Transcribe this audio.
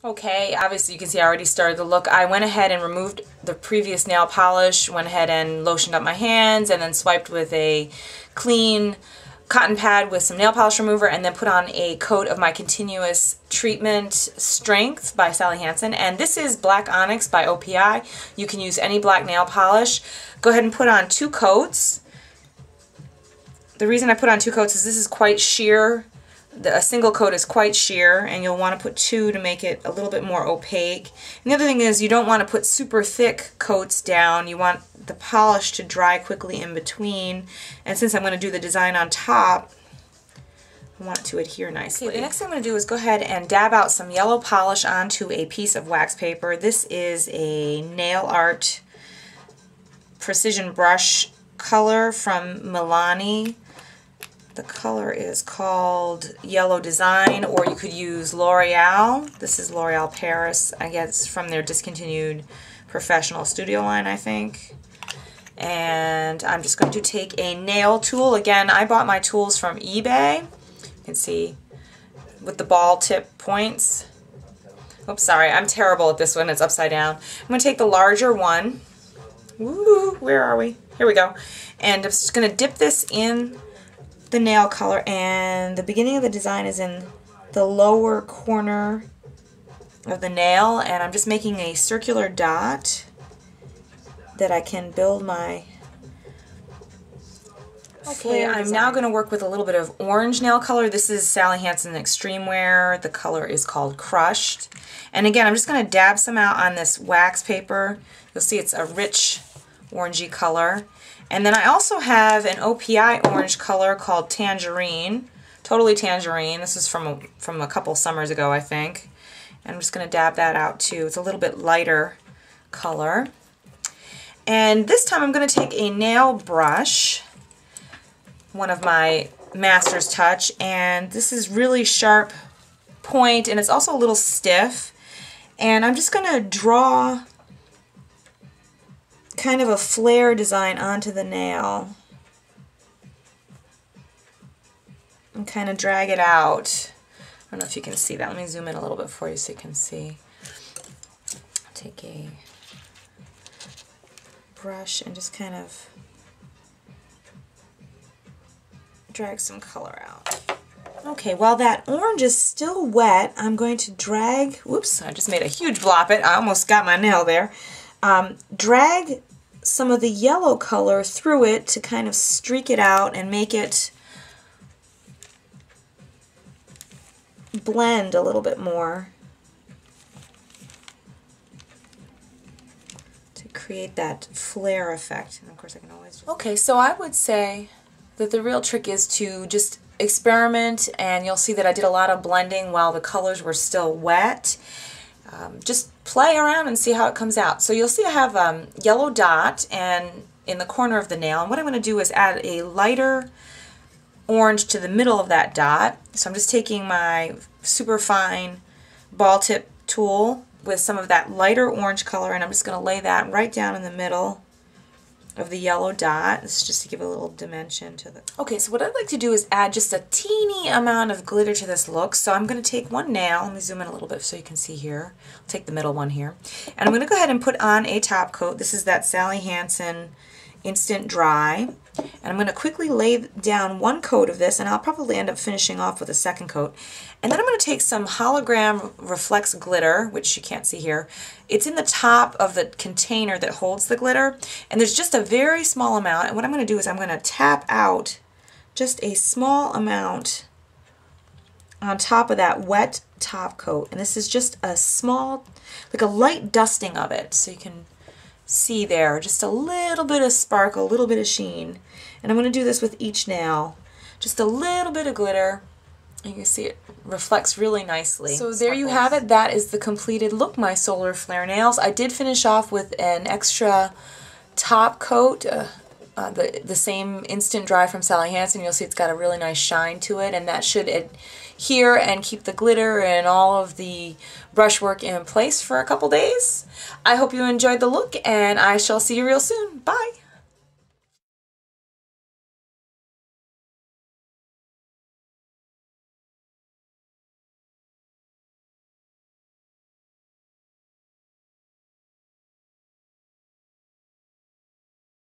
Okay, obviously you can see I already started the look. I went ahead and removed the previous nail polish, went ahead and lotioned up my hands, and then swiped with a clean cotton pad with some nail polish remover, and then put on a coat of my Continuous Treatment Strength by Sally Hansen. And this is Black Onyx by OPI. You can use any black nail polish. Go ahead and put on 2 coats. The reason I put on 2 coats is this is quite sheer. A single coat is quite sheer, and you'll want to put 2 to make it a little bit more opaque. And the other thing is you don't want to put super thick coats down. You want the polish to dry quickly in between. And since I'm going to do the design on top, I want it to adhere nicely. Okay, the next thing I'm going to do is go ahead and dab out some yellow polish onto a piece of wax paper. This is a nail art precision brush color from Milani. The color is called Yellow Design, or you could use L'Oreal. This is L'Oreal Paris, I guess from their discontinued professional studio line, I think. And I'm just going to take a nail tool. Again, I bought my tools from eBay. You can see with the ball tip points. Oops, sorry, I'm terrible at this one. It's upside down. I'm going to take the larger one. Woo, where are we? Here we go. And I'm just going to dip this in the nail color, and the beginning of the design is in the lower corner of the nail, and I'm just making a circular dot that I can build my Okay, I'm now going to work with a little bit of orange nail color. This is Sally Hansen Xtreme Wear. The color is called Crushed. And again, I'm just going to dab some out on this wax paper. You'll see it's a rich orangey color. And then I also have an OPI orange color called Tangerine. Totally Tangerine. This is from a couple summers ago, I think. And I'm just going to dab that out too. It's a little bit lighter color. And this time I'm going to take a nail brush, one of my Master's Touch, and this is really sharp point, and it's also a little stiff. And I'm just going to draw kind of a flare design onto the nail and kind of drag it out. I don't know if you can see that. Let me zoom in a little bit for you so you can see. Take a brush and just kind of drag some color out. Okay, while that orange is still wet, I'm going to drag, whoops, I just made a huge blop it. I almost got my nail there. Drag some of the yellow color through it to kind of streak it out and make it blend a little bit more to create that flare effect. And of course I can always... Okay, so I would say that the real trick is to just experiment, and you'll see that I did a lot of blending while the colors were still wet. Just play around and see how it comes out. So you'll see I have a yellow dot and in the corner of the nail, and what I'm going to do is add a lighter orange to the middle of that dot. So I'm just taking my super fine ball tip tool with some of that lighter orange color, and I'm just going to lay that right down in the middle of the yellow dot. This is just to give a little dimension to the... Okay, so what I'd like to do is add just a teeny amount of glitter to this look. So I'm going to take one nail, let me zoom in a little bit so you can see here. I'll take the middle one here. And I'm going to go ahead and put on a top coat. This is that Sally Hansen Instant Dry. And I'm going to quickly lay down one coat of this, and I'll probably end up finishing off with a second coat. And then I'm going to take some Hologram Reflex glitter, which you can't see here. It's in the top of the container that holds the glitter, and there's just a very small amount. And what I'm going to do is I'm going to tap out just a small amount on top of that wet top coat. And this is just a small, like a light dusting of it, so you can see there, just a little bit of sparkle, a little bit of sheen. And I'm going to do this with each nail. Just a little bit of glitter. You can see it reflects really nicely. So there you have it. That is the completed look, my solar flare nails. I did finish off with an extra top coat, the same Instant Dry from Sally Hansen. You'll see it's got a really nice shine to it, and that should adhere and keep the glitter and all of the brushwork in place for a couple days. I hope you enjoyed the look, and I shall see you real soon. Bye!